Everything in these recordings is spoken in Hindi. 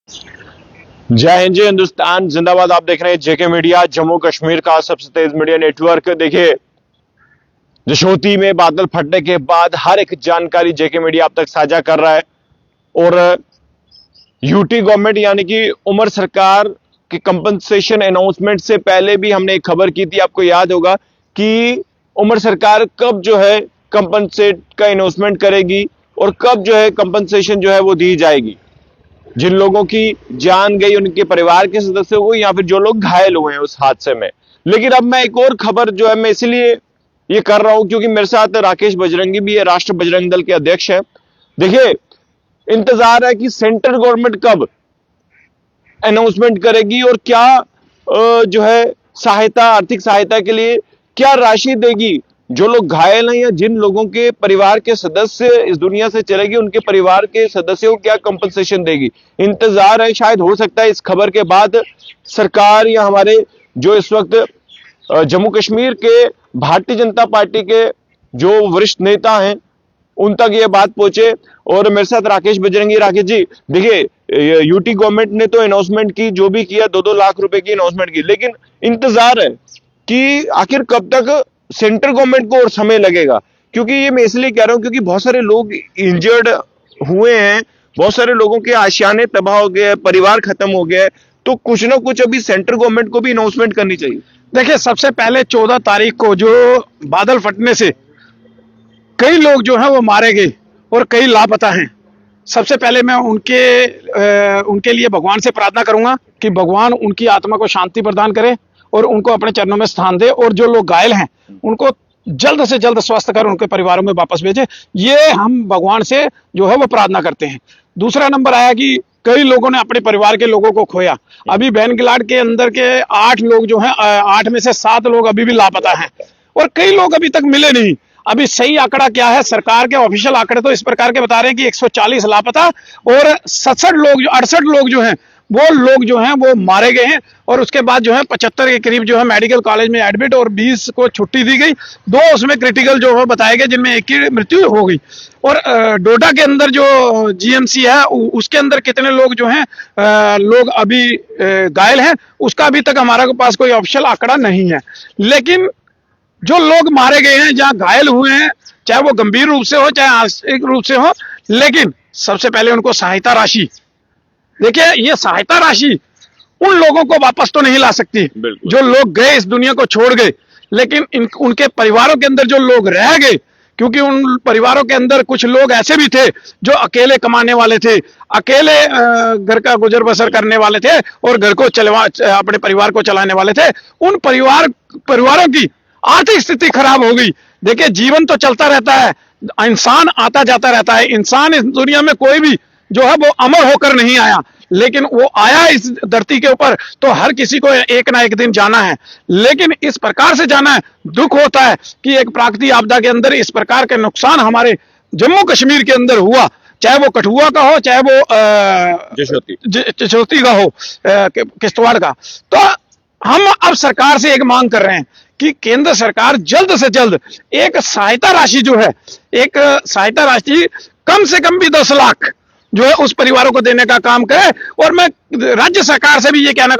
जय हिंद, जय हिंदुस्तान जिंदाबाद। आप देख रहे हैं जेके मीडिया, जम्मू कश्मीर का सबसे तेज मीडिया नेटवर्क। देखिए, यशोती में बादल फटने के बाद हर एक जानकारी जेके मीडिया आप तक साझा कर रहा है। और यूटी गवर्नमेंट यानी कि उमर सरकार के कंपनसेशन अनाउंसमेंट से पहले भी हमने एक खबर की थी, आपको याद होगा कि उमर सरकार कब जो है कंपनसेट का अनाउंसमेंट करेगी और कब जो है कंपनसेशन जो है वो दी जाएगी। जिन लोगों की जान गई, उनके परिवार के सदस्यों को, या फिर जो लोग घायल हुए हैं उस हादसे में। लेकिन अब मैं एक और खबर जो है मैं इसलिए ये कर रहा हूं क्योंकि मेरे साथ राकेश बजरंगी भी है, राष्ट्र बजरंग दल के अध्यक्ष हैं। देखिए, इंतजार है कि सेंट्रल गवर्नमेंट कब अनाउंसमेंट करेगी और क्या जो है सहायता, आर्थिक सहायता के लिए क्या राशि देगी। जो लोग घायल हैं या जिन लोगों के परिवार के सदस्य इस दुनिया से चले गए, उनके परिवार के सदस्यों को क्या कंपनसेशन देगी। इंतजार है, शायद हो सकता है इस खबर के बाद सरकार या हमारे जो इस वक्त जम्मू कश्मीर के भारतीय जनता पार्टी के जो वरिष्ठ नेता हैं उन तक ये बात पहुंचे। और मेरे साथ राकेश बजरंगी। राकेश जी, देखिए, यूटी गवर्नमेंट ने तो अनाउंसमेंट की, जो भी किया 2-2 लाख रुपए की अनाउंसमेंट की, लेकिन इंतजार है कि आखिर कब तक सेंट्रल गवर्नमेंट को और समय लगेगा। क्योंकि ये मैं इसलिए कह रहा हूं क्योंकि बहुत सारे लोग इंजर्ड हुए हैं, बहुत सारे लोगों के आशियाने तबाह हो गए, परिवार खत्म हो गया है। तो कुछ ना कुछ अभी सेंट्रल गवर्नमेंट को भी अनाउंसमेंट करनी चाहिए। देखिए, सबसे पहले 14 तारीख को जो बादल फटने से कई लोग जो हैं वो मारे गए और कई लापता हैं। सबसे पहले मैं उनके लिए भगवान से प्रार्थना करूंगा कि भगवान उनकी आत्मा को शांति प्रदान करे और उनको अपने चरणों में स्थान दे, और जो लोग घायल हैं उनको जल्द से जल्द स्वस्थ कर उनके परिवारों में वापस भेजे। ये हम भगवान से जो है वो प्रार्थना करते हैं। दूसरा नंबर आया कि कई लोगों ने अपने परिवार के लोगों को खोया। अभी बैनगिलाड के अंदर के 8 लोग जो हैं, 8 में से 7 लोग अभी भी लापता हैं और कई लोग अभी तक मिले नहीं। अभी सही आंकड़ा क्या है, सरकार के ऑफिशियल आंकड़े तो इस प्रकार के बता रहे हैं कि 140 लापता और 68 लोग जो हैं वो लोग जो हैं वो मारे गए हैं। और उसके बाद जो है 75 के करीब जो है मेडिकल कॉलेज में एडमिट और 20 को छुट्टी दी गई। 2 उसमें क्रिटिकल जो है बताए गए, जिनमें एक की मृत्यु हो गई। और डोडा के अंदर जो जीएमसी है उसके अंदर कितने लोग जो हैं लोग अभी घायल हैं, उसका अभी तक हमारे पास कोई ऑफिशियल आंकड़ा नहीं है। लेकिन जो लोग मारे गए हैं, जहां घायल हुए हैं, चाहे वो गंभीर रूप से हो चाहे आंशिक रूप से हो, लेकिन सबसे पहले उनको सहायता राशि। देखिए, ये सहायता राशि उन लोगों को वापस तो नहीं ला सकती जो लोग गए, इस दुनिया को छोड़ गए, लेकिन उनके परिवारों के अंदर जो लोग रह गए, क्योंकि उन परिवारों के अंदर कुछ लोग ऐसे भी थे जो अकेले कमाने वाले थे, अकेले घर का गुजर बसर करने वाले थे और घर को अपने परिवार को चलाने वाले थे। उन परिवारों की आर्थिक स्थिति खराब हो गई। देखिए, जीवन तो चलता रहता है, इंसान आता जाता रहता है। इंसान इस दुनिया में कोई भी जो है वो अमर होकर नहीं आया, लेकिन वो आया इस धरती के ऊपर तो हर किसी को एक ना एक दिन जाना है। लेकिन इस प्रकार से जाना है, दुख होता है कि एक प्राकृतिक आपदा के अंदर इस प्रकार के नुकसान हमारे जम्मू कश्मीर के अंदर हुआ, चाहे वो कठुआ का हो चाहे वो जशोती का हो, किश्तवाड़ का। तो हम अब सरकार से एक मांग कर रहे हैं कि केंद्र सरकार जल्द से जल्द एक सहायता राशि जो है, एक सहायता राशि कम से कम भी 10 लाख जो है उस परिवारों को देने का काम करे। और मैं राज्य सरकार से भी ये कहना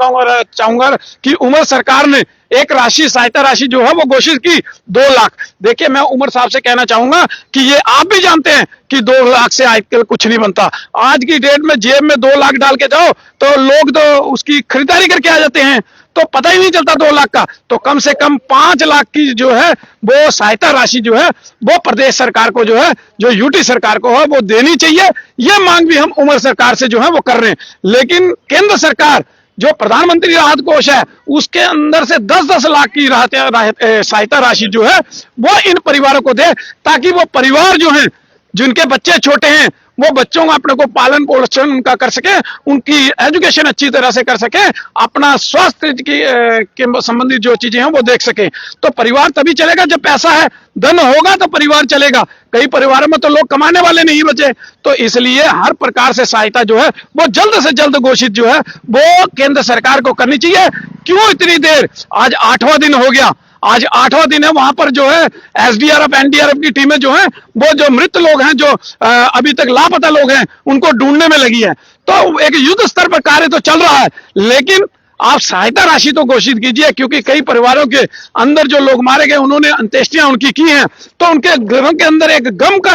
चाहूंगा कि उमर सरकार ने एक राशि, सहायता राशि जो है वो घोषित की 2 लाख। देखिए, मैं उमर साहब से कहना चाहूंगा कि ये आप भी जानते हैं कि 2 लाख से आजकल कुछ नहीं बनता। आज की डेट में जेब में 2 लाख डाल के जाओ तो लोग तो उसकी खरीदारी करके आ जाते हैं, तो पता ही नहीं चलता 2 लाख का। तो कम से कम 5 लाख की जो है वो सहायता राशि जो है वो प्रदेश सरकार को, जो है जो यूटी सरकार को है, वो देनी चाहिए। ये मांग भी हम उमर सरकार से जो है वो कर रहे हैं। लेकिन केंद्र सरकार जो प्रधानमंत्री राहत कोष है उसके अंदर से 10-10 लाख की सहायता राशि जो है वो इन परिवारों को दे, ताकि वो परिवार जो है जिनके बच्चे छोटे हैं वो बच्चों को अपने को पालन पोषण उनका कर सके, उनकी एजुकेशन अच्छी तरह से कर सके, अपना स्वास्थ्य के संबंधित जो चीजें हैं वो देख सके। तो परिवार तभी चलेगा जब पैसा है, धन होगा तो परिवार चलेगा। कई परिवारों में तो लोग कमाने वाले नहीं बचे। तो इसलिए हर प्रकार से सहायता जो है वो जल्द से जल्द घोषित जो है वो केंद्र सरकार को करनी चाहिए। क्यों इतनी देर? आज 8वां दिन हो गया, आज 8वां दिन है। वहां पर जो है एसडीआरएफ एनडीआरएफ की टीमें जो हैं वो जो मृत लोग हैं, जो अभी तक लापता लोग हैं, उनको ढूंढने में लगी है। तो एक युद्ध स्तर पर कार्य तो चल रहा है, लेकिन आप सहायता राशि तो घोषित कीजिए, क्योंकि कई परिवारों के अंदर जो लोग मारे गए उन्होंने अंत्येष्टियां उनकी की हैं, तो उनके घरों के अंदर एक गम का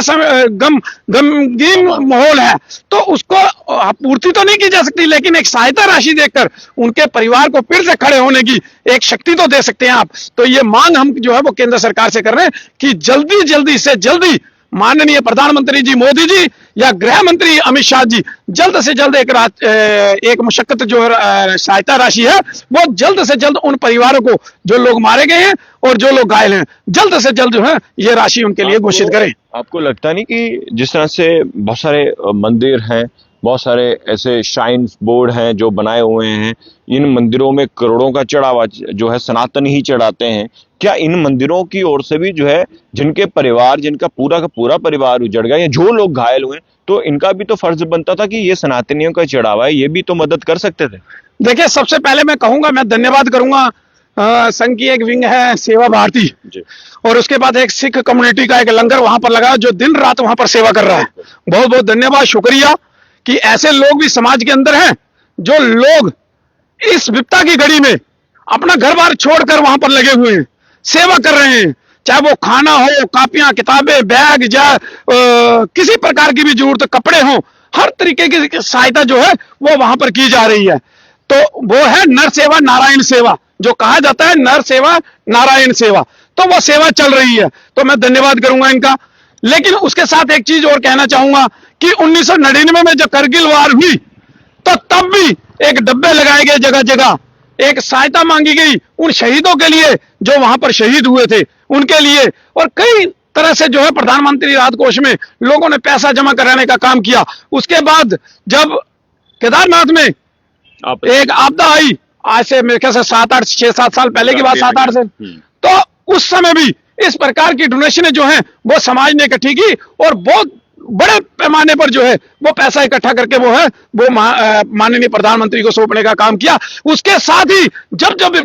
गमगीन माहौल है, तो उसको पूर्ति तो नहीं की जा सकती, लेकिन एक सहायता राशि देकर उनके परिवार को फिर से खड़े होने की एक शक्ति तो दे सकते हैं आप। तो ये मांग हम जो है वो केंद्र सरकार से कर रहे हैं कि जल्दी से जल्दी माननीय प्रधानमंत्री जी मोदी जी या गृह मंत्री अमित शाह जी जल्द से जल्द एक मुशक्कत जो सहायता राशि है वो जल्द से जल्द उन परिवारों को, जो लोग मारे गए हैं और जो लोग घायल हैं, जल्द से जल्द जो है ये राशि उनके लिए घोषित करें। आपको लगता नहीं कि जिस तरह से बहुत सारे मंदिर हैं, बहुत सारे ऐसे श्राइन बोर्ड हैं जो बनाए हुए हैं, इन मंदिरों में करोड़ों का चढ़ावा जो है सनातन ही चढ़ाते हैं, क्या इन मंदिरों की ओर से भी जो है जिनके परिवार, जिनका पूरा का पूरा परिवार उजड़ गया या जो लोग घायल हुए, तो इनका भी तो फर्ज बनता था कि ये सनातनियों का चढ़ावा है, ये भी तो मदद कर सकते थे? देखिए, सबसे पहले मैं कहूंगा, मैं धन्यवाद करूंगा संघ की एक विंग है सेवा भारती, और उसके बाद एक सिख कम्युनिटी का एक लंगर वहां पर लगा जो दिन रात वहां पर सेवा कर रहा है। बहुत बहुत धन्यवाद, शुक्रिया कि ऐसे लोग भी समाज के अंदर हैं, जो लोग इस विपदा की घड़ी में अपना घर बार छोड़कर वहां पर लगे हुए हैं, सेवा कर रहे हैं, चाहे वो खाना हो, कापियां, किताबें, बैग, या किसी प्रकार की भी जरूरत, कपड़े हो, हर तरीके की सहायता जो है वो वहां पर की जा रही है। तो वो है नर सेवा नारायण सेवा, जो कहा जाता है नर सेवा नारायण सेवा, तो वो सेवा चल रही है, तो मैं धन्यवाद करूंगा इनका। लेकिन उसके साथ एक चीज और कहना चाहूंगा कि 1999 में जब करगिल वार हुई, तो तब भी एक डब्बे लगाए गए जगह जगह, एक सहायता मांगी गई उन शहीदों के लिए जो वहां पर शहीद हुए थे, उनके लिए, और कई तरह से जो है प्रधानमंत्री राहत कोष में लोगों ने पैसा जमा कराने का काम किया। उसके बाद जब केदारनाथ में एक आपदा आई, आज से मेरे ख्याल से 6-7 साल पहले की बात, 7-8 से, तो उस समय भी इस प्रकार की डोनेशनें जो हैं वो समाज ने इकट्ठी की और बहुत बड़े पैमाने पर जो है वो पैसा इकट्ठा करके वो है वो माननीय प्रधानमंत्री को सौंपने का काम किया। उसके साथ ही जब जब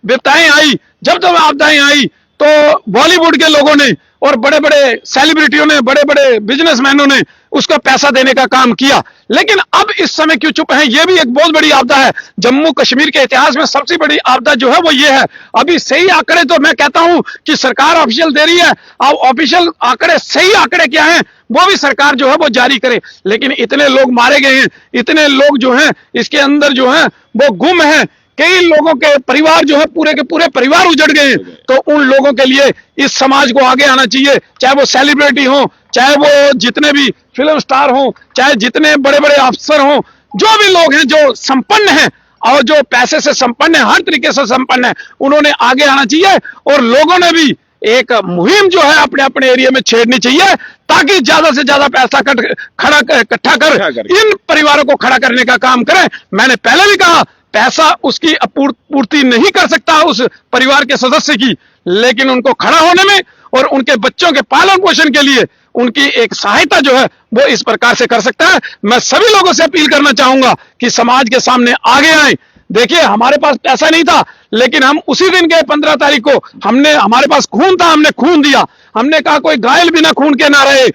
विपदाएं आई, जब जब आपदाएं आई, तो बॉलीवुड के लोगों ने और बड़े बड़े सेलिब्रिटियों ने, बड़े बड़े बिजनेसमैनों ने उसको पैसा देने का काम किया। लेकिन अब इस समय क्यों चुप है? ये भी एक बहुत बड़ी आपदा है। जम्मू कश्मीर के इतिहास में सबसे बड़ी आपदा जो है वो ये है। अभी सही आंकड़े तो मैं कहता हूं कि सरकार ऑफिशियल दे रही है, अब ऑफिशियल आंकड़े, सही आंकड़े क्या हैं वो भी सरकार जो है वो जारी करे। लेकिन इतने लोग मारे गए हैं, इतने लोग जो हैं इसके अंदर जो है वो गुम है, कई लोगों के परिवार जो है पूरे के पूरे परिवार उजड़ गए, तो उन लोगों के लिए इस समाज को आगे आना चाहिए, चाहे वो सेलिब्रिटी हो, चाहे वो जितने भी फिल्म स्टार हो, चाहे जितने बड़े बड़े अफसर हो, जो भी लोग हैं जो संपन्न हैं और जो पैसे से संपन्न है, हर तरीके से संपन्न है, उन्होंने आगे आना चाहिए। और लोगों ने भी एक मुहिम जो है अपने अपने एरिया में छेड़नी चाहिए, ताकि ज्यादा से ज्यादा पैसा इकट्ठा कर इन परिवारों को खड़ा करने का काम करें। मैंने पहले भी कहा, पैसा उसकी पूर्ति नहीं कर सकता उस परिवार के सदस्य की, लेकिन उनको खड़ा होने में और उनके बच्चों के पालन पोषण के लिए उनकी एक सहायता जो है वो इस प्रकार से कर सकता है। मैं सभी लोगों से अपील करना चाहूंगा कि समाज के सामने आगे आए। देखिए, हमारे पास पैसा नहीं था, लेकिन हम उसी दिन के 15 तारीख को हमारे पास खून था, हमने खून दिया। हमने कहा कोई घायल बिना खून के ना रहे,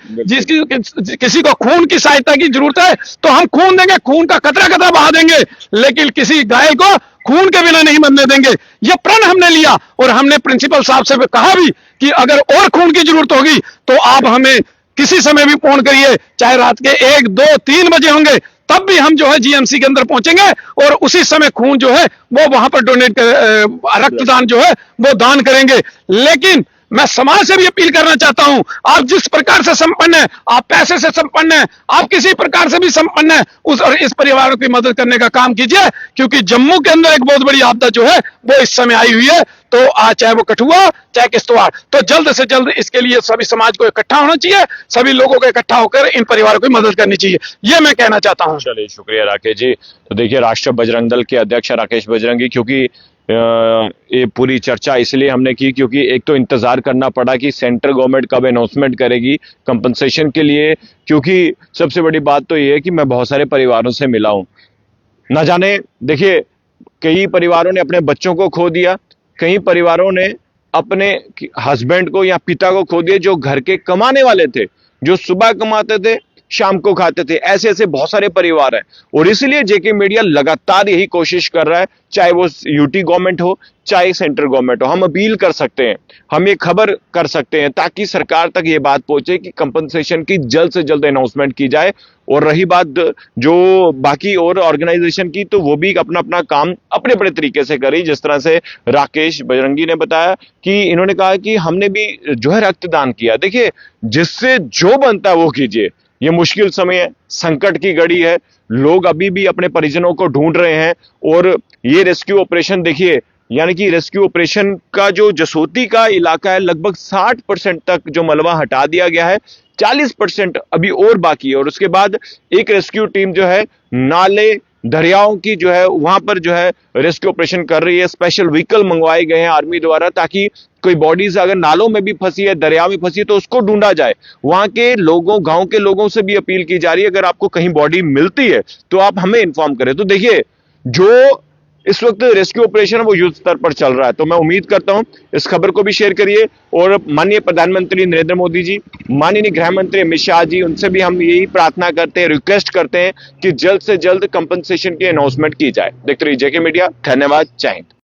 किसी को खून की सहायता की जरूरत है तो हम खून देंगे, खून का कतरा कतरा बहा देंगे, लेकिन किसी घायल को खून के बिना नहीं मरने देंगे। ये प्रण हमने लिया और हमने प्रिंसिपल साहब से कहा भी कि अगर और खून की जरूरत होगी तो आप हमें किसी समय भी फोन करिए, चाहे रात के 1, 2, 3 बजे होंगे, तब भी हम जो है जीएमसी के अंदर पहुंचेंगे और उसी समय खून जो है वो वहां पर रक्तदान जो है वो दान करेंगे। लेकिन मैं समाज से भी अपील करना चाहता हूं, आप जिस प्रकार से संपन्न है, आप पैसे से संपन्न है, आप किसी प्रकार से भी संपन्न है, और इस परिवार की मदद करने का काम कीजिए, क्योंकि जम्मू के अंदर एक बहुत बड़ी आपदा जो है वो इस समय आई हुई है। तो आज चाहे वो कठुआ, चाहे किश्तवाड़, तो जल्द से जल्द इसके लिए सभी समाज को इकट्ठा होना चाहिए, सभी लोगों को इकट्ठा होकर इन परिवारों की मदद करनी चाहिए, ये मैं कहना चाहता हूं। चलिए, शुक्रिया राकेश जी। तो देखिए, राष्ट्रीय बजरंग दल के अध्यक्ष राकेश बजरंगी, क्योंकि ये पूरी चर्चा इसलिए हमने की क्योंकि एक तो इंतजार करना पड़ा कि सेंट्रल गवर्नमेंट कब अनाउंसमेंट करेगी कंपनसेशन के लिए, क्योंकि सबसे बड़ी बात तो ये है कि मैं बहुत सारे परिवारों से मिला हूं, ना जाने, देखिए, कई परिवारों ने अपने बच्चों को खो दिया, कई परिवारों ने अपने हस्बैंड को या पिता को खो दिया, जो घर के कमाने वाले थे, जो सुबह कमाते थे शाम को खाते थे। ऐसे ऐसे बहुत सारे परिवार हैं और इसलिए जेके मीडिया लगातार यही कोशिश कर रहा है, चाहे वो यूटी गवर्नमेंट हो चाहे सेंट्रल गवर्नमेंट हो। हम अपील कर सकते हैं, हम ये खबर कर सकते हैं ताकि सरकार तक ये बात पहुंचे कि कंपनसेशन की जल्द से जल्द अनाउंसमेंट की जाए। और रही बात जो बाकी और ऑर्गेनाइजेशन की, तो वो भी अपना अपना काम अपने अपने तरीके से करी। जिस तरह से राकेश बजरंगी ने बताया कि इन्होंने कहा कि हमने भी जो है रक्तदान किया। देखिए, जिससे जो बनता है वो कीजिए। ये मुश्किल समय है, संकट की घड़ी है, लोग अभी भी अपने परिजनों को ढूंढ रहे हैं। और ये रेस्क्यू ऑपरेशन देखिए, यानी कि रेस्क्यू ऑपरेशन का जो जसोती का इलाका है, लगभग 60% तक जो मलबा हटा दिया गया है, 40% अभी और बाकी है। और उसके बाद एक रेस्क्यू टीम जो है नाले दरियाओं की जो है वहां पर जो है रेस्क्यू ऑपरेशन कर रही है। स्पेशल व्हीकल मंगवाए गए हैं आर्मी द्वारा ताकि कोई बॉडीज अगर नालों में भी फंसी है, दरिया में फंसी है, तो उसको ढूंढा जाए। वहां के लोगों, गांव के लोगों से भी अपील की जा रही है, अगर आपको कहीं बॉडी मिलती है तो आप हमें इन्फॉर्म करें। तो देखिए, जो इस वक्त रेस्क्यू ऑपरेशन वो युद्ध स्तर पर चल रहा है। तो मैं उम्मीद करता हूं इस खबर को भी शेयर करिए। और माननीय प्रधानमंत्री नरेंद्र मोदी जी, माननीय गृह मंत्री अमित शाह जी, उनसे भी हम यही प्रार्थना करते हैं, रिक्वेस्ट करते हैं कि जल्द से जल्द कंपनसेशन की अनाउंसमेंट की जाए। देखते रहिए जेके मीडिया। धन्यवाद। जय हिंद।